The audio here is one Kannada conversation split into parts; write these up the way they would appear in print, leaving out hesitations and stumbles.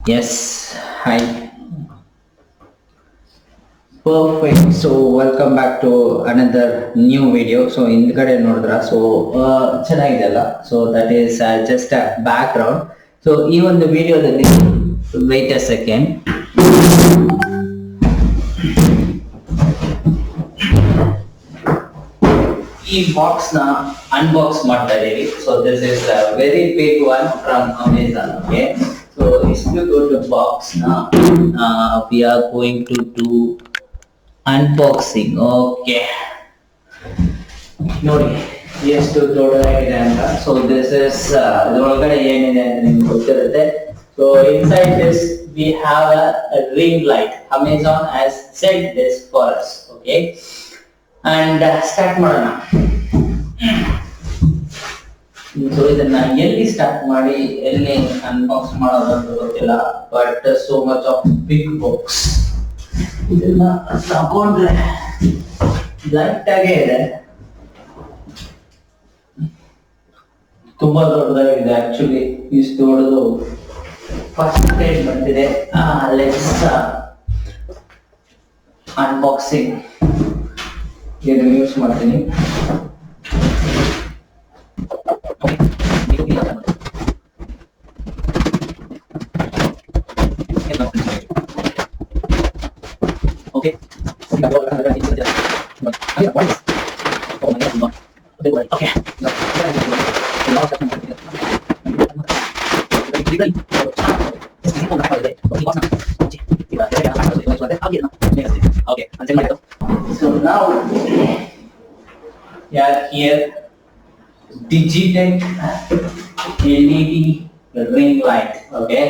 Yes, hi. Perfect. So welcome back to another new video. So ಹಿಂದ್ಗಡೆ ನೋಡಿದ್ರ ಸೊ ಚೆನ್ನಾಗಿದೆಲ್ಲ so that is just a background. So ಈ ಒಂದು ವಿಡಿಯೋದಲ್ಲಿ ವೇಟ್ ಅ ಸೆಕೆಂಡ್. ಈ ಬಾಕ್ಸ್ ನ ಅನ್ಬಾಕ್ಸ್ ಮಾಡ್ತಾ ಇದೀವಿ. So this is very big one from Amazon. Okay, so ಇಷ್ಟು ದೊಡ್ಡ ಬಾಕ್ಸ್ ನ we are going to do unboxing. Okay, ನೋಡಿ ಎಷ್ಟು ದೊಡ್ಡದಾಗಿದೆ ಅಂತ. ಸೊ ದಿಸ್ ಇಸ್ ಇದ್ರೊಳಗಡೆ ಏನಿದೆ ಅಂತ ನಿಮ್ಗೆ ಗೊತ್ತಿರುತ್ತೆ. So inside this we have a ring light. Amazon has set this for us. Okay, and start ಮಾಡೋಣ. ಸೊ ಇದನ್ನ ಎಲ್ಲಿ ಸ್ಟಾರ್ಟ್ ಮಾಡಿ ಎಲ್ಲಿ ಅನ್ಬಾಕ್ಸ್ ಮಾಡೋದು ಅಂತ ಗೊತ್ತಿಲ್ಲ, but so much of big box. ಇದನ್ನ ತಗೊಂಡ್ರೆ ಲೈಟ್ ಆಗೇ ಇದೆ, ತುಂಬಾ ದೊಡ್ಡದಾಗಿದೆ. ಆಕ್ಚುಲಿ ಇಷ್ಟು ದೊಡ್ಡದು ಫಸ್ಟ್ ಟೈಮ್ ಬಂದಿದೆ. ಲೆಟ್ಸ್ ಅನ್ಬಾಕ್ಸಿಂಗ್ ಇದನ್ನು ಯೂಸ್ ಮಾಡ್ತೀನಿ. Okay. So now we are here. Digitech LED ring light. Okay.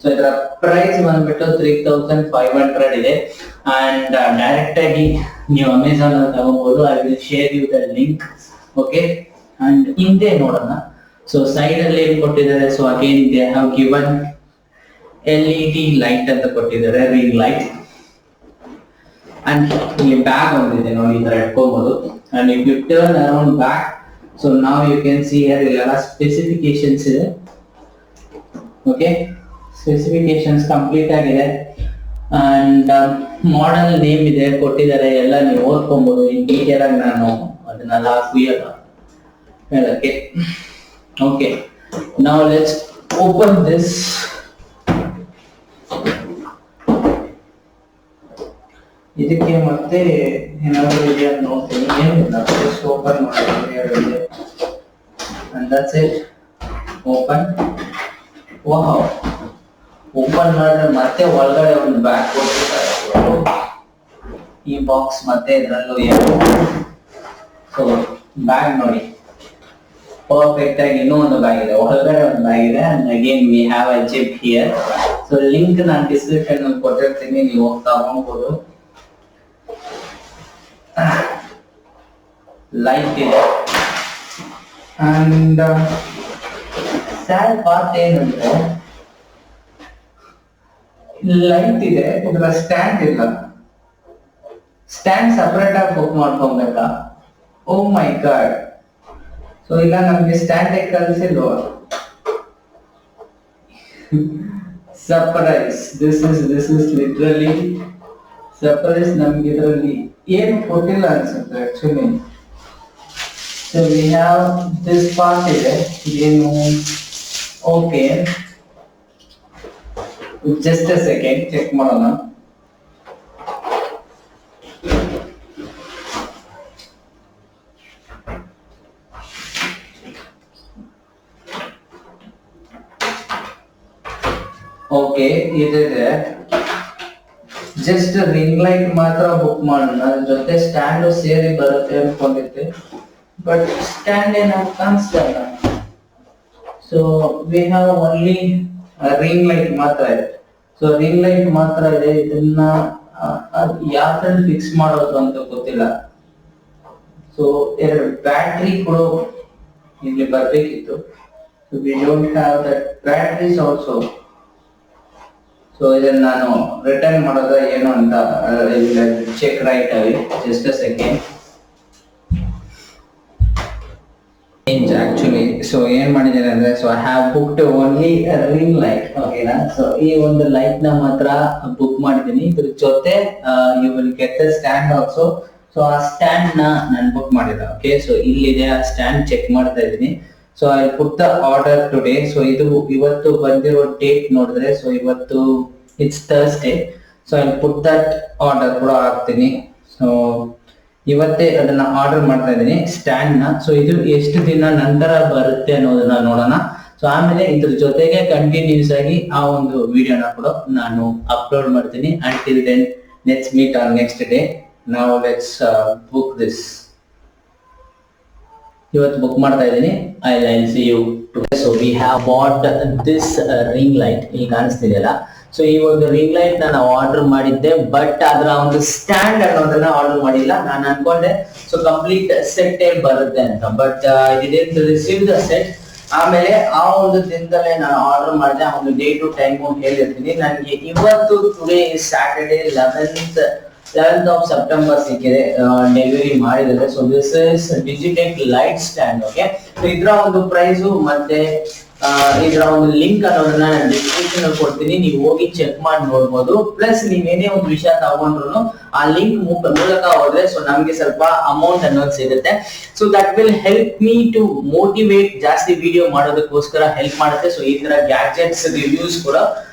So ಇದರ ಪ್ರೈಸ್ ಬಂದ್ಬಿಟ್ಟು 3500 ಇದೆ. ಅಂಡ್ ಡೈರೆಕ್ಟ್ ಆಗಿ ನೀವು ಅಮೆಝಾನ್ ಅಲ್ಲಿ ತಗೋಬಹುದು. I will share you the link. Okay, and ಹಿಂದೆ ನೋಡೋಣ. ಸೊ ಸೈಡ್ ಅಲ್ಲಿ ಏನ್ ಕೊಟ್ಟಿದ್ದಾರೆ, so again they have given LED light ಅಂತ ಕೊಟ್ಟಿದ್ದಾರೆ, ರಿಂಗ್ ಲೈಟ್. ಅಂಡ್ ಇಲ್ಲಿ ಬ್ಯಾಗ್ ಒಂದಿದೆ ನೋಡಿ, ಈ ತರ ಇಟ್ಕೋಬಹುದು. And if you turn around back, so now you can see here ಇಲ್ಲೆಲ್ಲ ಸ್ಪೆಸಿಫಿಕೇಶನ್ಸ್ ಇದೆ. ಓಕೆ, ಸ್ಪೆಸಿಫಿಕೇಶನ್ಸ್ ಕಂಪ್ಲೀಟ್ ಆಗಿದೆ. ಅಂಡ್ ಮಾಡೆಲ್ ನೇಮ್ ಇದೆ ಕೊಟ್ಟಿದ್ದಾರೆ, ಎಲ್ಲ ನೀವು ಓದ್ಕೊಬಹುದು. ಇನ್ ಡೀಟೇಲ್ ಆಗಿ ನಾನು ಅದನ್ನೆಲ್ಲ ಹಾಕುಯಲ್ಲ ಹೇಳಕ್ಕೆ. Okay, now let's open this. ಇದಕ್ಕೆ ಮತ್ತೆ ಏನಾದ್ರು ಇದೆಯಾ ನೋಡ್ತೀನಿ. ಏನಿಲ್ಲ, ಜಸ್ಟ್ ಓಪನ್ ಮಾಡಿ. And that's it. Open. Wow, open ಮಾಡಿದ್ರೆ ಮತ್ತೆ ಒಳಗಡೆ ಒಂದು ಬ್ಯಾಗ್ ಕೊಟ್ಟಿದ್ದಾರೆ. ಈ ಬಾಕ್ಸ್ ಮತ್ತೆ ಇದರಲ್ಲೂ ಏನು. ಸೊ ಬ್ಯಾಗ್ ನೋಡಿ, ಪರ್ಫೆಕ್ಟ್ ಆಗಿ ಇನ್ನೂ ಒಂದು ಬ್ಯಾಗ್ ಇದೆ, ಒಳಗಡೆ ಒಂದು ಬ್ಯಾಗ್ ಇದೆ. And again we have a zip here. So link ನಾನು ಡಿಸ್ಕ್ರಿಪ್ಷನ್ ಅಲ್ಲಿ ಕೊಟ್ಟಿರ್ತೀನಿ, ನೀವು ಹೋಗಿ ತಗೊಬಹುದು. ಲೈಟ್ ಇದೆ. ಅಂಡ್ ಸ್ಯಾಡ್ ಪಾರ್ಟ್ ಏನಂದ್ರೆ ಲೈಟ್ ಇದೆ, ಇದರ ಸ್ಟ್ಯಾಂಡ್ ಇಲ್ಲ. ಸ್ಟ್ಯಾಂಡ್ ಸಪರೇಟ್ ಆಗಿ ಬುಕ್ ಮಾಡ್ಕೊಬೇಕಾ? Oh my God. ಸೊ ಇಲ್ಲ, ನಮ್ಗೆ ಸ್ಟ್ಯಾಂಡ್ ಕಳಿಸಿಲ್ವ? Surprise. This is literally surprise. ನಮ್ಗೆ ಇದರಲ್ಲಿ ಏನು ಕೊಟ್ಟಿಲ್ಲ ಅನ್ಸುತ್ತೆ actually. So we have this part ಇದೆ, ಏನು. Okay, just a second, check ಮಾಡೋಣ. ಓಕೆ, ಇದಿದೆ. ಜಸ್ಟ್ ರಿಂಗ್ ಲೈಟ್ ಮಾತ್ರ ಬುಕ್ ಮಾಡೋಣ, ಅದ್ರ ಜೊತೆ ಸ್ಟ್ಯಾಂಡ್ ಸೇರಿ ಬರುತ್ತೆ ಅನ್ಕೊಂಡಿದ್ದೆ, ಬಟ್ ಸ್ಟ್ಯಾಂಡ್ ಏನಾದ್ರು ಕಾಣಿಸ್ತಲ್ಲ. So we have only ring light ಮಾತ್ರ ಇದೆ. ಸೊ ರಿಂಗ್ ಲೈಟ್ ಮಾತ್ರ ಇದೆ. ಇದನ್ನ ಯಾವ್ದ್ರಲ್ಲಿ ಫಿಕ್ಸ್ ಮಾಡೋದು ಅಂತ ಗೊತ್ತಿಲ್ಲ. ಸೊ ಎರಡು ಬ್ಯಾಟ್ರಿ ಕೂಡ ಇಲ್ಲಿ ಬರ್ಬೇಕಿತ್ತು. So we don't have that batteries also. So ಇದನ್ನ ನಾನು ರಿಟರ್ನ್ ಮಾಡೋದ ಏನು ಅಂತ ಚೆಕ್ ರೈಟ್ ಆಗಿ. Just a second. change actually. So ಏನ್ ಮಾಡಿದ್ದೇನೆ ಅಂದ್ರೆ, so I have booked only ring light. ಓಕೆನಾ, ಸೊ ಈ ಒಂದು ಲೈಟ್ ನ ಮಾತ್ರ ಬುಕ್ ಮಾಡಿದ್ದೀನಿ. ಇದ್ರ ಜೊತೆ you will get the stand also. So ಆ ಸ್ಟ್ಯಾಂಡ್ ನ ನಾನು ಬುಕ್ ಮಾಡಿದೆ. ಓಕೆ, ಸೊ ಇಲ್ಲಿದೆ ಆ ಸ್ಟ್ಯಾಂಡ್, ಚೆಕ್ ಮಾಡ್ತಾ ಇದ್ದೀನಿ. So I put the order today. So ಇದು ಇವತ್ತು ಬಂದಿರೋ ಡೇಟ್ ನೋಡಿದ್ರೆ, ಸೊ ಇವತ್ತು it's Thursday. So I put that order ಕೂಡ ಹಾಕ್ತೀನಿ. ಸೊ ಇವತ್ತೇ ಅದನ್ನ ಆರ್ಡರ್ ಮಾಡ್ತಾ ಇದ್ದೀನಿ ಸ್ಟ್ಯಾಂಡ್ ನ. ಸೊ ಇದು ಎಷ್ಟು ದಿನ ನಂತರ ಬರುತ್ತೆ ಅನ್ನೋದನ್ನ ನೋಡೋಣ. ಸೊ ಆಮೇಲೆ ಇದ್ರ ಜೊತೆಗೆ ಕಂಟಿನ್ಯೂಸ್ ಆಗಿ ಆ ಒಂದು ವಿಡಿಯೋನ ಕೂಡ ನಾನು ಅಪ್ಲೋಡ್ ಮಾಡ್ತೀನಿ. Until then let's meet on next day. ನಾವು ಲೆಟ್ಸ್ ಬುಕ್ ದಿಸ್. ಇವತ್ತು ಬುಕ್ ಮಾಡ್ತಾ ಇದ್ದೀನಿ. I see you today. So we have bought this ring light. ಇಲ್ಲಿ ಕಾಣಿಸ್ತಿದೆಯಲ್ಲ, ಸೊ ಈ ಒಂದು ರಿಂಗ್ ಲೈಟ್ ನಾವು ಆರ್ಡರ್ ಮಾಡಿದ್ದೆ, ಬಟ್ ಅದರ ಒಂದು ಸ್ಟ್ಯಾಂಡ್ ಅನ್ನೋದನ್ನ ಆರ್ಡರ್ ಮಾಡಿಲ್ಲ. ನಾನು ಅನ್ಕೊಂಡೆ ಸೊ ಕಂಪ್ಲೀಟ್ ಸೆಟ್ ಬರುತ್ತೆ ಅಂತ, but I didn't receive the set. ಆಮೇಲೆ ಆ ಒಂದು ದಿನದಲ್ಲೇ ನಾನು ಆರ್ಡರ್ ಮಾಡಿದೆ. ಆ ಒಂದು ಡೇ ಟು ಟೈಮ್ ಹೇಳಿರ್ತೀನಿ. ನನಗೆ ಇವತ್ತು today Saturday 11th of September ಸಿಕ್ಕಿದೆ, ಡೆಲಿವರಿ ಮಾಡಿದ್ದಾರೆ. So this is Digitech light stand. Okay, so ಇದರ ಒಂದು ಪ್ರೈಸು ಮತ್ತೆ ಇದರ ಒಂದು ಲಿಂಕ್ ಅನ್ನೋದನ್ನ ನಾನು ಡಿಸ್ಕ್ರಿಪ್ಷನ್ ಅಲ್ಲಿ ಕೊಡ್ತೀನಿ. ನೀವು ಹೋಗಿ ಚೆಕ್ ಮಾಡಿ ನೋಡ್ಬೋದು. ಪ್ಲಸ್ ನೀವೇನೇ ಒಂದು ವಿಷಯ ತಗೊಂಡ್ರು ಆ ಲಿಂಕ್ ಮೂಲಕ ಹೋದ್ರೆ ಸೊ ನಮ್ಗೆ ಸ್ವಲ್ಪ ಅಮೌಂಟ್ ಅನ್ನೋದು ಸಿಗುತ್ತೆ. So that will help me to motivate, ಜಾಸ್ತಿ ವಿಡಿಯೋ ಮಾಡೋದಕ್ಕೋಸ್ಕರ ಹೆಲ್ಪ್ ಮಾಡುತ್ತೆ. ಸೊ ಈ ತರ ಗ್ಯಾಜೆಟ್ಸ್ ರಿವ್ಯೂಸ್ ಕೂಡ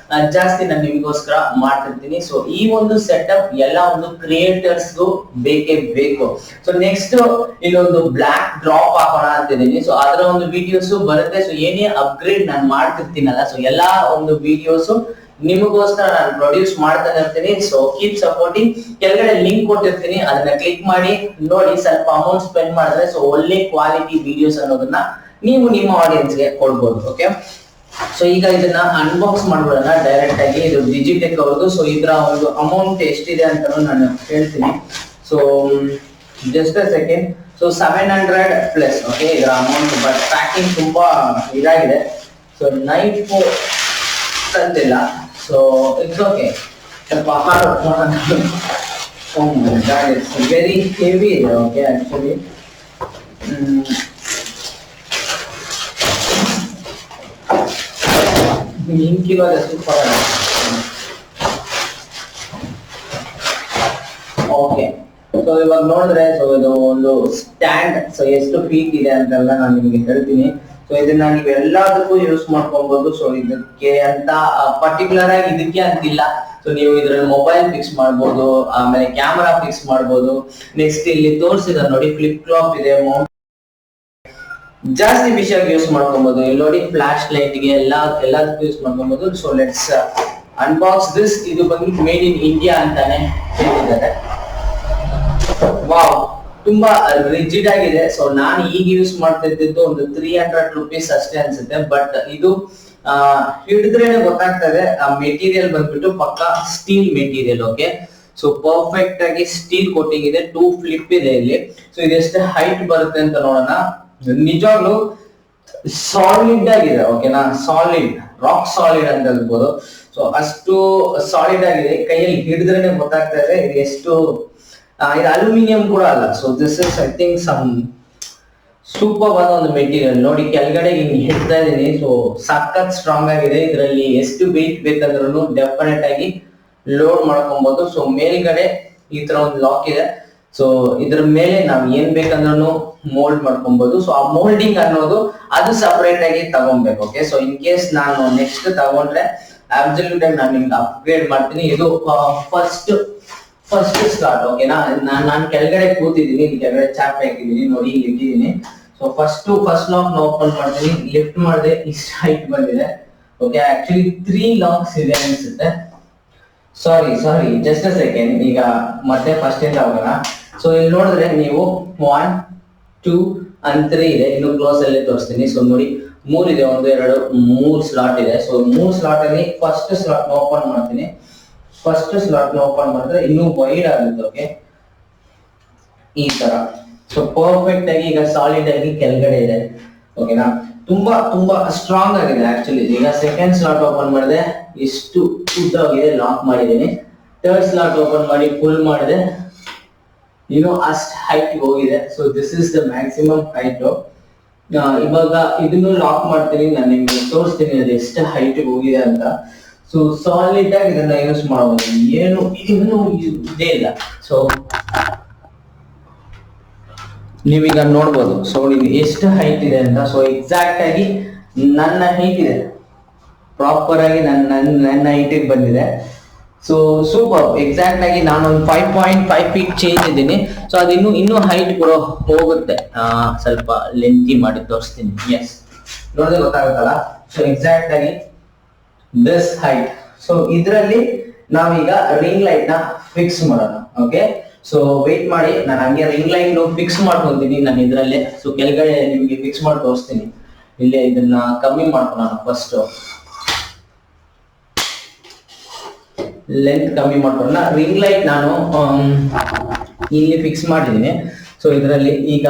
ಜಾಸ್ತಿ ನಾನು ನಿಮಗೋಸ್ಕರ ಮಾಡ್ತಿರ್ತೀನಿ. ಸೊ ಈ ಒಂದು ಸೆಟಪ್ ಎಲ್ಲ ಒಂದು ಕ್ರಿಯೇಟರ್ಸ್ಗೂ ಬೇಕೇ ಬೇಕು. ಸೊ ನೆಕ್ಸ್ಟ್ ಇಲ್ಲೊಂದು ಬ್ಲಾಕ್ ಡ್ರಾಪ್ ಹಾಕೋಣ ಅಂತಿದ್ದೀನಿ. ಸೊ ಅದರ ಒಂದು ವಿಡಿಯೋಸ್ ಬರುತ್ತೆ. ಸೊ ಏನೇ ಅಪ್ಗ್ರೇಡ್ ನಾನು ಮಾಡ್ತಿರ್ತೀನಲ್ಲ, ಸೊ ಎಲ್ಲಾ ಒಂದು ವಿಡಿಯೋಸ್ ನಿಮಗೋಸ್ಕರ ನಾನು ಪ್ರೊಡ್ಯೂಸ್ ಮಾಡ್ತಾನೆ ಇರ್ತೀನಿ. So keep supporting. ಕೆಳಗಡೆ ಲಿಂಕ್ ಕೊಟ್ಟಿರ್ತೀನಿ, ಅದನ್ನ ಕ್ಲಿಕ್ ಮಾಡಿ ನೋಡಿ. ಸ್ವಲ್ಪ ಅಮೌಂಟ್ ಸ್ಪೆಂಡ್ ಮಾಡಿದ್ರೆ ಸೊ ಒಳ್ಳೆ ಕ್ವಾಲಿಟಿ ವಿಡಿಯೋಸ್ ಅನ್ನೋದನ್ನ ನೀವು ನಿಮ್ಮ ಆಡಿಯನ್ಸ್ಗೆ ಕೊಡ್ಬೋದು. ಓಕೆ, ಸೊ ಈಗ ಇದನ್ನ ಅನ್ಬಾಕ್ಸ್ ಮಾಡ್ಬಿಡೋಣ ಡೈರೆಕ್ಟ್ ಆಗಿ. ಇದು ಡಿಜಿಟೆಕ್ ಅವ್ರದ್ದು. ಸೊ ಇದರ ಒಂದು ಅಮೌಂಟ್ ಎಷ್ಟಿದೆ ಅಂತ ನಾನು ಹೇಳ್ತೀನಿ. So just a second. So 700 plus. Okay, ಇದರ ಅಮೌಂಟ್. ಬಟ್ ಪ್ಯಾಕಿಂಗ್ ತುಂಬಾ ಇದಾಗಿದೆ. ಸೊ ನೈಫ್ ತಂದಿಲ್ಲ. So it's okay. ಸ್ವಲ್ಪ ವೆರಿ ಹೆವಿ ಇದೆ. ಓಕೆ, ಆಕ್ಚುಲಿ ಇಂಕಿವಾಗ ಸೂಪರ್. ಓಕೆ, ಸೊ ಇವಾಗ ನೋಡಿದ್ರೆ ಸೊ ಇದು ಒಂದು ಸ್ಟ್ಯಾಂಡ್. ಸೊ ಎಷ್ಟು ಫೀಟ್ ಇದೆ ಅಂತೆಲ್ಲ ನಾನು ನಿಮಗೆ ಹೇಳ್ತೀನಿ. ಸೊ ಇದನ್ನ ನೀವು ಎಲ್ಲದಕ್ಕೂ ಯೂಸ್ ಮಾಡ್ಕೊಬಹುದು. ಸೊ ಇದಕ್ಕೆ ಅಂತ ಪರ್ಟಿಕ್ಯುಲರ್ ಆಗಿ ಇದಕ್ಕೆ ಅಂತಿಲ್ಲ. ಸೊ ನೀವು ಇದ್ರಲ್ಲಿ ಮೊಬೈಲ್ ಫಿಕ್ಸ್ ಮಾಡ್ಬೋದು, ಆಮೇಲೆ ಕ್ಯಾಮರಾ ಫಿಕ್ಸ್ ಮಾಡ್ಬೋದು. ನೆಕ್ಸ್ಟ್ ಇಲ್ಲಿ ತೋರಿಸಿದ ನೋಡಿ ಫ್ಲಿಪ್ ಫ್ಲಾಪ್ ಇದೆ, ಮೌಂಟ್ ಜಾಸ್ತಿ ವಿಷಯಕ್ಕೆ ಯೂಸ್ ಮಾಡ್ಕೊಬಹುದು. ಇಲ್ಲಿ ನೋಡಿ ಫ್ಲಾಶ್ ಲೈಟ್ ಗೆ ಎಲ್ಲದಕ್ಕೂ ಯೂಸ್ ಮಾಡ್ಕೊಬಹುದು. So let's unbox this. ಇದು ಬಂದು ಮೇಡ್ ಇನ್ ಇಂಡಿಯಾ ಅಂತಾನೆ ಹೇಳಿದ್ದಾರೆ. ವಾವ್, ತುಂಬಾ ರಿಜಿಡ್ ಆಗಿದೆ. ಸೊ ನಾನು ಈಗ ಯೂಸ್ ಮಾಡ್ತಾ ಇದ್ದಿದ್ದು ಒಂದು 300 rupees ಅಷ್ಟೇ ಅನ್ಸುತ್ತೆ. ಬಟ್ ಇದು ಹಿಡಿದ್ರೇನೆ ಗೊತ್ತಾಗ್ತದೆ. ಆ ಮೆಟೀರಿಯಲ್ ಬಂದ್ಬಿಟ್ಟು ಪಕ್ಕಾ steel material. Okay, so perfect ಆಗಿ ಸ್ಟೀಲ್ ಕೋಟಿಂಗ್ ಇದೆ. 2 ಫ್ಲಿಪ್ ಇದೆ ಇಲ್ಲಿ. ಸೊ ಇದೆಷ್ಟು ಹೈಟ್ ಬರುತ್ತೆ ಅಂತ ನೋಡೋಣ. ನಿಜವಾಗ್ಲೂ ಸಾಲಿಡ್ ಆಗಿದೆ. ಓಕೆನಾ, ಸಾಲಿಡ್, ರಾಕ್ ಸಾಲಿಡ್ ಅಂತ ಹೇಳ್ಬೋದು. ಸೊ ಅಷ್ಟು ಸಾಲಿಡ್ ಆಗಿದೆ. ಕೈಯಲ್ಲಿ ಹಿಡಿದ್ರೇನೆ ಗೊತ್ತಾಗ್ತಾ ಇದೆ ಇದು ಎಷ್ಟು. ಇದು ಅಲ್ಯೂಮಿನಿಯಂ ಕೂಡ ಅಲ್ಲ. So this is I think some super ಆದ ಒಂದು ಮೆಟೀರಿಯಲ್. ನೋಡಿ ಕೆಳಗಡೆ ಹಿಂಗ್ ಹಿಡ್ತಾ ಇದೀನಿ. ಸೊ ಸಖತ್ ಸ್ಟ್ರಾಂಗ್ ಆಗಿದೆ. ಇದರಲ್ಲಿ ಎಷ್ಟು ವೆಯ್ಟ್ ಬೇಕಂದ್ರೂ ಡೆಫಿನೆಟ್ ಆಗಿ ಲೋಡ್ ಮಾಡ್ಕೊಬಹುದು. ಸೊ ಮೇಲ್ಗಡೆ ಈ ತರ ಒಂದು ಲಾಕ್ ಇದೆ. ಸೊ ಇದ್ರ ಮೇಲೆ ನಾವ್ ಏನ್ ಬೇಕಂದ್ರೂ ಮೋಲ್ಡ್ ಮಾಡ್ಕೊಬಹುದು. ಸೊ ಆ ಮೋಲ್ಡಿಂಗ್ ಅನ್ನೋದು ಅದು ಸಪರೇಟ್ ಆಗಿ ತಗೊಬೇಕು. ಓಕೆ, ಸೊ ಇನ್ ಕೇಸ್ ನಾನು ನೆಕ್ಸ್ಟ್ ತಗೊಂಡ್ರೆ ಅಬ್ಸಲ್ಯೂಟ್ ಆಗಿ ನಾನು ನಿಮ್ಗೆ ಅಪ್ಗ್ರೇಡ್ ಮಾಡ್ತೀನಿ. ಇದು ಫಸ್ಟ್ ಸ್ಲಾಟ್. ಓಕೆನಾ, ನಾನು ಕೆಳಗಡೆ ಕೂತಿದ್ದೀನಿ. ಇಲ್ಲಿ ಕೆಳಗಡೆ ಚಾಪ್ ಹಾಕಿದ್ದೀನಿ ನೋಡಿ, ಇಲ್ಲಿ ಇಟ್ಟಿದ್ದೀನಿ. ಸೊ ಫಸ್ಟ್ ಲಾಕ್ ಓಪನ್ ಮಾಡ್ತೀನಿ. ಲಿಫ್ಟ್ ಮಾಡಿದೆ, ಇಷ್ಟು ಹೈಟ್ ಬಂದಿದೆ. ಓಕೆ, ಆಕ್ಚುಲಿ 3 ಲಾಕ್ಸ್ ಇದೆ ಅನ್ಸುತ್ತೆ. ಸಾರಿ ಜಸ್ಟ್ ಅ ಸೆಕೆಂಡ್. ಈಗ ಮತ್ತೆ ಫಸ್ಟ್ ಇಂದ ಹೋಗೋಣ. ಸೊ ಇಲ್ಲಿ ನೋಡಿದ್ರೆ ನೀವು 1 2 and 3 ಇದೆ. ಇನ್ನು ಕ್ಲೋಸ್ ಅಲ್ಲಿ ತೋರಿಸ್ತೀನಿ. ಸೊ ನೋಡಿ 3 ಇದೆ, 1 2 3 ಸ್ಲಾಟ್ ಇದೆ. ಸೊ 3 ಸ್ಲಾಟ್ ಅಲ್ಲಿ ಫಸ್ಟ್ ಸ್ಲಾಟ್ ಓಪನ್ ಮಾಡ್ತೀನಿ. ಫಸ್ಟ್ ಸ್ಲಾಟ್ ಓಪನ್ ಮಾಡಿದ್ರೆ ಇನ್ನೂ ವೈಡ್ ಆಗುತ್ತೆ. ಓಕೆ, ಈ ತರ. ಸೊ ಪರ್ಫೆಕ್ಟ್ ಆಗಿ ಈಗ ಸಾಲಿಡ್ ಆಗಿ ಕೆಳಗಡೆ ಇದೆ. ಓಕೆನಾ, ತುಂಬಾ ಸ್ಟ್ರಾಂಗ್ ಆಗಿದೆ ಆಕ್ಚುಲಿ. ಈಗ ಸೆಕೆಂಡ್ ಸ್ಲಾಟ್ ಓಪನ್ ಮಾಡಿದೆ, ಇಷ್ಟು ಉದ್ದವಾಗಿದೆ, ಲಾಕ್ ಮಾಡಿದ್ದೀನಿ. ಥರ್ಡ್ ಸ್ಲಾಟ್ ಓಪನ್ ಮಾಡಿ ಫುಲ್ ಮಾಡಿದೆ, ಅಷ್ಟು ಹೈಟ್ ಹೋಗಿದೆ. So this is the maximum height. ಇವಾಗ ಇದನ್ನು ಲಾಕ್ ಮಾಡ್ತೀನಿ, ನಾನು ನಿಮ್ಗೆ ತೋರಿಸ್ತೀನಿ ಅದು ಎಷ್ಟು ಹೈಟ್ ಹೋಗಿದೆ ಅಂತ. ಸೊ ಸಾಲಿಡ್ ಆಗಿ ಇದನ್ನ ಯೂಸ್ ಮಾಡಬಹುದು, ಏನು ಇನ್ನೂ ಇದೇ ಇಲ್ಲ. ಸೊ ನೀವೀಗ ನೋಡ್ಬೋದು, ಸೊ ಇದು ಎಷ್ಟು ಹೈಟ್ ಇದೆ ಅಂತ. ಸೊ ಎಕ್ಸಾಕ್ಟ್ ಆಗಿ ನನ್ನ ಹೈಟ್ ಇದೆ, ಪ್ರಾಪರ್ ಆಗಿ ನನ್ನ ಹೈಟಿಗೆ ಬಂದಿದೆ. ಸೊ ಸೂಪರ್, ಎಕ್ಸಾಕ್ಟ್ ಆಗಿ ನಾನು ಒಂದು 5.5 ಫೀಟ್ ಚೇಂಜ್ ಇದ್ದೀನಿ. ಸೊ ಅದು ಇನ್ನೂ ಹೈಟ್ ಕೂಡ ಹೋಗುತ್ತೆ. ಸ್ವಲ್ಪ ಲೆಂತಿ ಮಾಡಿ ತೋರಿಸ್ತೀನಿ. ಎಸ್, ನೋಡಿದ್ರೆ ಗೊತ್ತಾಗುತ್ತಲ್ಲ. ಸೊ ಎಕ್ಸಾಕ್ಟ್ ಆಗಿ ದಿಸ್ ಹೈಟ್. ಸೊ ಇದರಲ್ಲಿ ನಾವೀಗ ರಿಂಗ್ ಲೈಟ್ ನ ಫಿಕ್ಸ್ ಮಾಡೋಣ. ಓಕೆ, ಸೊ ವೇಟ್ ಮಾಡಿ, ನಾನು ಹಂಗೆ ರಿಂಗ್ ಲೈಟ್ ಫಿಕ್ಸ್ ಮಾಡ್ಕೊಂತೀನಿ ನಾನು ಇದರಲ್ಲೇ. ಸೊ ಕೆಳಗಡೆ ನಿಮಗೆ ಫಿಕ್ಸ್ ಮಾಡಿ ತೋರಿಸ್ತೀನಿ. ಇಲ್ಲೇ ಇದನ್ನ ಕಮ್ಮಿ ಮಾಡ್ಕೊಳ್ಳೋಣ ಫಸ್ಟ್, ಲೆಂತ್ ಕಮ್ಮಿ ಮಾಡ್ಕೊಳ್ಳೋಣ. ರಿಂಗ್ ಲೈಟ್ ನಾನು ಇಲ್ಲಿ ಫಿಕ್ಸ್ ಮಾಡಿದ್ದೀನಿ. ಸೊ ಇದರಲ್ಲಿ ಈಗ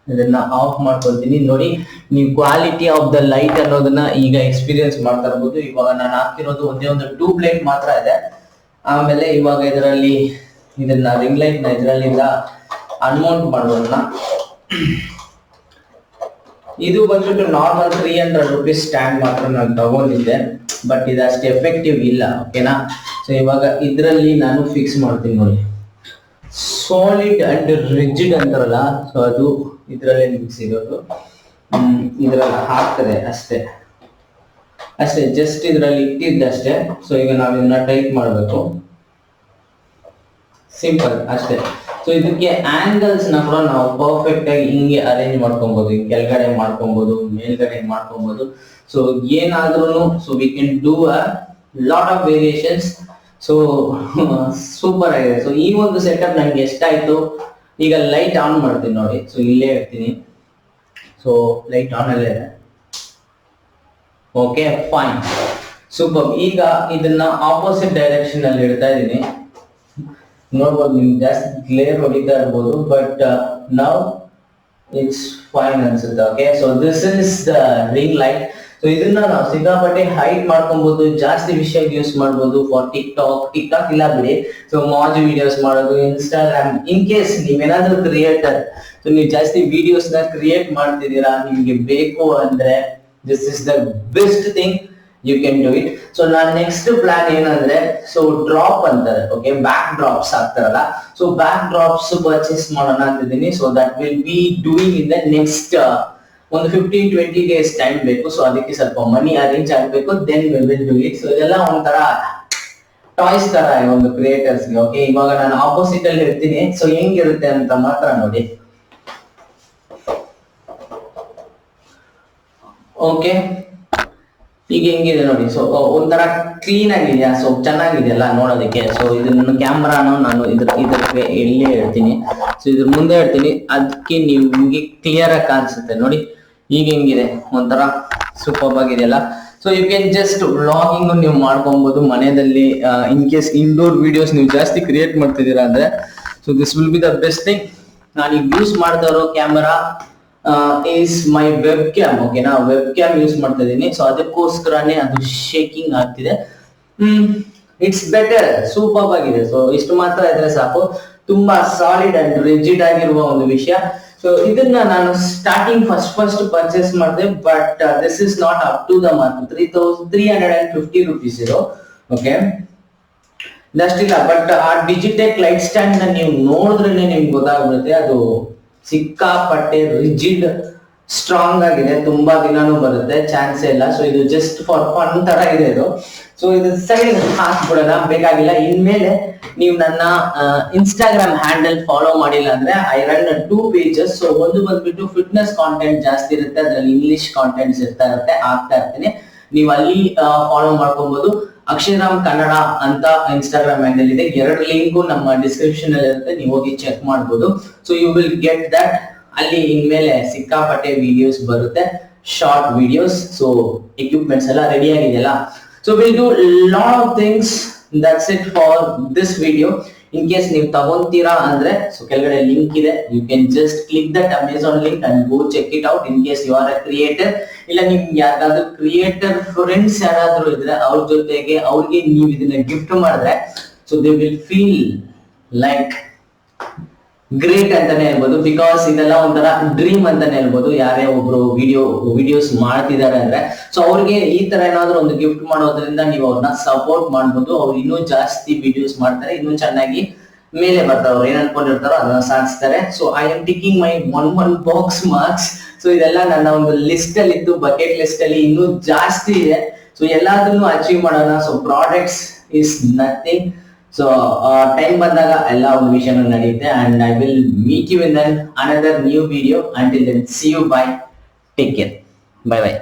ಇದನ್ನ ಆಫ್ ಮಾಡ್ಕೊಳ್ತೀನಿ. ನೋಡಿ, ನೀವು ಕ್ವಾಲಿಟಿ ಆಫ್ ದ ಲೈಟ್ ಅನ್ನೋದನ್ನ ಈಗ ಎಕ್ಸ್ಪೀರಿಯನ್ಸ್ ಮಾಡ್ತಾ ಇರ್ಬೋದು. ಇವಾಗ ನಾನು ಹಾಕಿರೋದು ಒಂದೇ ಒಂದು ಟ್ಯೂಬ್ ಲೈಟ್ ಮಾತ್ರ ಇದೆ. ಆಮೇಲೆ ಇವಾಗ ಇದರಲ್ಲಿ ಇದನ್ನ ರಿಂಗ್ ಲೈಟ್ ನ ಇದರಲ್ಲಿಂದ ಅನ್ಮೌಂಟ್ ಮಾಡೋಣ. ಇದು ಬಂದ್ಬಿಟ್ಟು ನಾರ್ಮಲ್ 300 ರುಪೀಸ್ ಸ್ಟ್ಯಾಂಡ್ ಮಾತ್ರ ನಾನು ತಗೊಂಡಿದ್ದೆ, ಬಟ್ ಇದು ಅಷ್ಟು ಎಫೆಕ್ಟಿವ್ ಇಲ್ಲ. ಓಕೆನಾ? ಸೊ ಇವಾಗ ಇದರಲ್ಲಿ ನಾನು ಫಿಕ್ಸ್ ಮಾಡ್ತೀನಿ. ನೋಡಿ, ಸಾಲಿಡ್ ಅಂಡ್ ರಿಜಿಡ್ ಅಂತಾರಲ್ಲ, ಸೊ ಅದು ಇದರಲ್ಲೇ ಫಿಕ್ಸ್ ಇರೋದು. ಇದರಲ್ಲಿ ಹಾಕ್ತದೆ ಅಷ್ಟೇ, ಜಸ್ಟ್ ಇದರಲ್ಲಿ ಇಟ್ಟಿದ್ದಷ್ಟೇ. ಸೊ ಈಗ ನಾವು ಇದನ್ನ ಟೈಟ್ ಮಾಡಬೇಕು, ಸಿಂಪಲ್ ಅಷ್ಟೇ. ಸೊ ಇದಕ್ಕೆ ಆಂಗಲ್ಸ್ ನ ಕೂಡ ನಾವು ಪರ್ಫೆಕ್ಟ್ ಆಗಿ ಹಿಂಗೆ ಅರೇಂಜ್ ಮಾಡ್ಕೊಬಹುದು, ಹಿಂಗೆ ಕೆಳಗಡೆ ಮಾಡ್ಕೊಬಹುದು, ಮೇಲ್ಗಡೆ ಮಾಡ್ಕೊಬಹುದು. ಸೊ ಏನಾದ್ರೂ so we can do a lot of variations. So super ಆಗಿದೆ. ಸೊ ಈ ಒಂದು ಸೆಟಪ್ ನಂಗೆ ಎಷ್ಟಾಯ್ತು. ಈಗ ಲೈಟ್ ಆನ್ ಮಾಡ್ತೀನಿ ನೋಡಿ. ಸೊ ಇಲ್ಲೇ ಇರ್ತೀನಿ. ಸೊ ಲೈಟ್ ಆನ್ ಅಲ್ಲೇ ಇದೆ. Okay, fine, super. ಈಗ ಇದನ್ನ ಆಪೋಸಿಟ್ ಡೈರೆಕ್ಷನ್ ಅಲ್ಲಿ ಇಡ್ತಾ ಇದ್ದೀನಿ. ನೋಡ್ಬೋದು, ನಿಮ್ಗೆ ಜಾಸ್ತಿ ಗ್ಲೇರ್ ಹೊಡಿತಾ ಇರ್ಬೋದು, ಬಟ್ ನೌ ಇಟ್ಸ್ ಫೈನ್ ಅನ್ಸುತ್ತೆ. Okay, so this is the ring light. So ಇದನ್ನ ನಾವು ಸಿಕ್ಕಾಪಟ್ಟೆ ಹೈಟ್ ಮಾಡ್ಕೊಬಹುದು, ಜಾಸ್ತಿ ವಿಷಯ ಯೂಸ್ ಮಾಡ್ಬೋದು ಫಾರ್ ಟಿಕ್ಟಾಕ್ ಇಲ್ಲ ಬಿಡಿ. ಸೊ ಮಾಜ್ ವಿಡಿಯೋಸ್ ಮಾಡೋದು, ಇನ್ಸ್ಟಾಗ್ರಾಮ್, ಇನ್ ಕೇಸ್ ನೀವೇನಾದ್ರೂ ಕ್ರಿಯೇಟರ್, ಸೊ ನೀವು ಜಾಸ್ತಿ ವಿಡಿಯೋಸ್ ನ ಕ್ರಿಯೇಟ್ ಮಾಡ್ತಿದ್ದೀರಾ, ನಿಮ್ಗೆ ಬೇಕು ಅಂದ್ರೆ this is the best thing, you can do it. So ನಾನು ನೆಕ್ಸ್ಟ್ ಪ್ಲಾನ್ ಏನಂದ್ರೆ, ಸೊ ಡ್ರಾಪ್ ಅಂತಾರೆ, ಓಕೆ, ಬ್ಯಾಕ್ ಡ್ರಾಪ್ಸ್ ಆಗ್ತಾರಲ್ಲ, ಸೊ ಬ್ಯಾಕ್ ಡ್ರಾಪ್ಸ್ ಪರ್ಚೇಸ್ ಮಾಡೋಣ ಅಂತಿದ್ದೀನಿ. So that will be doing in the next ಒಂದು 15-20 ಡೇಸ್ ಟೈಮ್ ಬೇಕು. ಸೊ ಅದಕ್ಕೆ ಸ್ವಲ್ಪ ಮನಿ ಅರೇಂಜ್ ಆಗಬೇಕು, then we will do it. So ಇದೆಲ್ಲ ಒಂಥರ ಟಾಯ್ಸ್ ತರ ಒಂದು ಕ್ರಿಯೇಟರ್ಸ್ ಗೆ. ಓಕೆ, ಇವಾಗ ನಾನು ಆಪೋಸಿಟ್ ಅಲ್ಲಿ ಇರ್ತೀನಿ. ಸೊ ಹೆಂಗಿರುತ್ತೆ ಅಂತ ಮಾತ್ರ ನೋಡಿ. ಓಕೆ, ಈಗ ಹೆಂಗಿದೆ ನೋಡಿ. ಸೊ ಒಂಥರ ಕ್ಲೀನ್ ಆಗಿದೆಯಾ, ಸೊ ಚೆನ್ನಾಗಿದೆಯಲ್ಲ ನೋಡೋದಕ್ಕೆ. ಸೊ ಇದನ್ನ ಕ್ಯಾಮ್ರಾನು ನಾನು ಇದಕ್ಕೆ ಇಲ್ಲೇ ಇಡ್ತೀನಿ. ಸೊ ಇದ್ರ ಮುಂದೆ ಇಡ್ತೀನಿ, ಅದಕ್ಕೆ ನಿಮ್ಗೆ ಕ್ಲಿಯರ್ ಆಗಿ ಕಾಣಿಸುತ್ತೆ ನೋಡಿ. ಈಗ ಹೆಂಗಿದೆ, ಒಂಥರ ಸೂಪರ್ ಆಗಿದೆಯಲ್ಲ. So you can just vlogging ನೀವು ಮಾಡ್ಕೊಬಹುದು ಮನೆಯಲ್ಲಿ. ಇನ್ ಕೇಸ್ ಇಂಡೋರ್ ವಿಡಿಯೋಸ್ ನೀವು ಜಾಸ್ತಿ ಕ್ರಿಯೇಟ್ ಮಾಡ್ತಿದ್ದೀರಾ ಅಂದ್ರೆ, so this will be the best thing. ನಾನು ಈಗ ಯೂಸ್ ಮಾಡ್ತಾ ಇರೋ camera is my web cam. ಓಕೆನಾ, ವೆಬ್ ಕ್ಯಾಮ್ ಯೂಸ್ ಮಾಡ್ತಾ ಇದೀನಿ. ಸೊ ಅದಕ್ಕೋಸ್ಕರನೇ ಅದು ಶೇಕಿಂಗ್ ಆಗ್ತಿದೆ. ಇಟ್ಸ್ ಬೆಟರ್, ಸೂಪರ್ ಆಗಿದೆ. ಸೊ ಇಷ್ಟು ಮಾತ್ರ ಇದ್ರೆ ಸಾಕು. ತುಂಬಾ ಸಾಲಿಡ್ ಅಂಡ್ ರಿಜಿಡ್ ಆಗಿರುವ ಒಂದು ವಿಷಯ. ಸೊ ಇದನ್ನ ನಾನು ಸ್ಟಾರ್ಟಿಂಗ್ ಫಸ್ಟ್ ಪರ್ಚೇಸ್ ಮಾಡಿದೆ, but this is not up to the mark. 350 rupees ಇದು. ಓಕೆ, ಇದಷ್ಟಿಲ್ಲ, ಬಟ್ ಆ ಡಿಜಿಟೆಕ್ ಲೈಟ್ ಸ್ಟ್ಯಾಂಡ್ ನ ನೀವು ನೋಡಿದ್ರೇನೆ ನಿಮ್ಗೆ ಗೊತ್ತಾಗ್ಬಿಡುತ್ತೆ, ಅದು ಸಿಕ್ಕಾಪಟ್ಟೆ ರಿಜಿಡ್, ಸ್ಟ್ರಾಂಗ್ ಆಗಿದೆ, ತುಂಬಾ ದಿನಾನು ಬರುತ್ತೆ, ಚಾನ್ಸೇ ಇಲ್ಲ. ಸೊ ಇದು ಜಸ್ಟ್ ಫಾರ್ ಫನ್ ತರ ಇದೆ ಇದು. ಸೊ ಇದು ಸೈಡ್ ಹಾಕ್ಬಿಡೋಣ, ಬೇಕಾಗಿಲ್ಲ. ಇನ್ಮೇಲೆ ನೀವು ನನ್ನ ಇನ್ಸ್ಟಾಗ್ರಾಮ್ ಹ್ಯಾಂಡಲ್ ಫಾಲೋ ಮಾಡಿಲ್ಲ ಅಂದ್ರೆ, ಐ ರನ್ 2 ಪೇಜಸ್. ಸೊ ಒಂದು ಬಂದ್ಬಿಟ್ಟು ಫಿಟ್ನೆಸ್ ಕಾಂಟೆಂಟ್ ಜಾಸ್ತಿ ಇರುತ್ತೆ, ಅದ್ರಲ್ಲಿ ಇಂಗ್ಲಿಷ್ ಕಾಂಟೆಂಟ್ಸ್ ಆಗ್ತಾ ಇರ್ತೀನಿ. ನೀವು ಅಲ್ಲಿ ಫಾಲೋ ಮಾಡ್ಕೊಬಹುದು. ಅಕ್ಷಯರಾಮ್ ಕನ್ನಡ ಅಂತ ಇನ್ಸ್ಟಾಗ್ರಾಮ್ ಹ್ಯಾಂಡಲ್ ಇದೆ. 2 ಲಿಂಕು ನಮ್ಮ ಡಿಸ್ಕ್ರಿಪ್ಷನ್ ಅಲ್ಲಿ ಇರುತ್ತೆ, ನೀವು ಹೋಗಿ ಚೆಕ್ ಮಾಡಬಹುದು. So you will get that. ಅಲ್ಲಿ ಇನ್ಮೇಲೆ ಸಿಕ್ಕಾಪಟ್ಟೆ ವಿಡಿಯೋಸ್ ಬರುತ್ತೆ, ಶಾರ್ಟ್ ವಿಡಿಯೋಸ್. ಸೊ ಎಕ್ವಿಪ್ಮೆಂಟ್ಸ್ ಎಲ್ಲ ರೆಡಿ ಆಗಿದೆಯಲ್ಲ. So will do lot of things. That's it for this video. In case ನೀವು ತಗೊಂತೀರಾ ಅಂದ್ರೆ, ಸೊ ಕೆಳಗಡೆ ಲಿಂಕ್ ಇದೆ, you can just click that Amazon link and go check it out. In case you are a creator, ಇಲ್ಲ ನಿಮ್ಗೆ ಯಾರಾದ್ರೂ ಕ್ರಿಯೇಟರ್ ಫ್ರೆಂಡ್ಸ್ ಯಾರಾದ್ರೂ ಇದ್ರೆ ಅವ್ರ ಜೊತೆಗೆ ಅವ್ರಿಗೆ ನೀವು ಇದನ್ನ ಗಿಫ್ಟ್ ಮಾಡಿದ್ರೆ, so they will feel like great ಅಂತಾನೆ ಹೇಳ್ಬೋದು. ಬಿಕಾಸ್ ಇದೆಲ್ಲ ಒಂಥರ ಡ್ರೀಮ್ ಅಂತಾನೆ ಹೇಳ್ಬೋದು. ಯಾರೇ ಒಬ್ರು ವಿಡಿಯೋಸ್ ಮಾಡ್ತಿದ್ದಾರೆ ಅಂದ್ರೆ ಸೊ ಅವ್ರಿಗೆ ಈ ತರ ಏನಾದ್ರು ಒಂದು ಗಿಫ್ಟ್ ಮಾಡೋದ್ರಿಂದ ನೀವು ಅವ್ರನ್ನ ಸಪೋರ್ಟ್ ಮಾಡ್ಬೋದು. ಅವ್ರು ಇನ್ನೂ ಜಾಸ್ತಿ ವಿಡಿಯೋಸ್ ಮಾಡ್ತಾರೆ, ಇನ್ನೂ ಚೆನ್ನಾಗಿ ಮೇಲೆ ಬರ್ತಾರೆ. ಅವ್ರು ಏನ್ ಅನ್ಕೊಂಡಿರ್ತಾರೋ ಅದನ್ನ ಸಾಧಿಸ್ತಾರೆ. So I am ticking my own box marks. So ಇದೆಲ್ಲ ನನ್ನ ಒಂದು ಲಿಸ್ಟ್ ಅಲ್ಲಿ ಇತ್ತು, ಬಕೆಟ್ ಲಿಸ್ಟ್ ಅಲ್ಲಿ ಇನ್ನೂ ಜಾಸ್ತಿ ಇದೆ. ಸೊ ಎಲ್ಲದನ್ನು ಅಚೀವ್ ಮಾಡೋಣ. So products is nothing. So time ಬಂದಾಗ ಎಲ್ಲ ಒಂದು ವಿಷಯನೂ ನಡೆಯುತ್ತೆ. And I will meet you in another new video. Until then see you, bye, take care, bye by.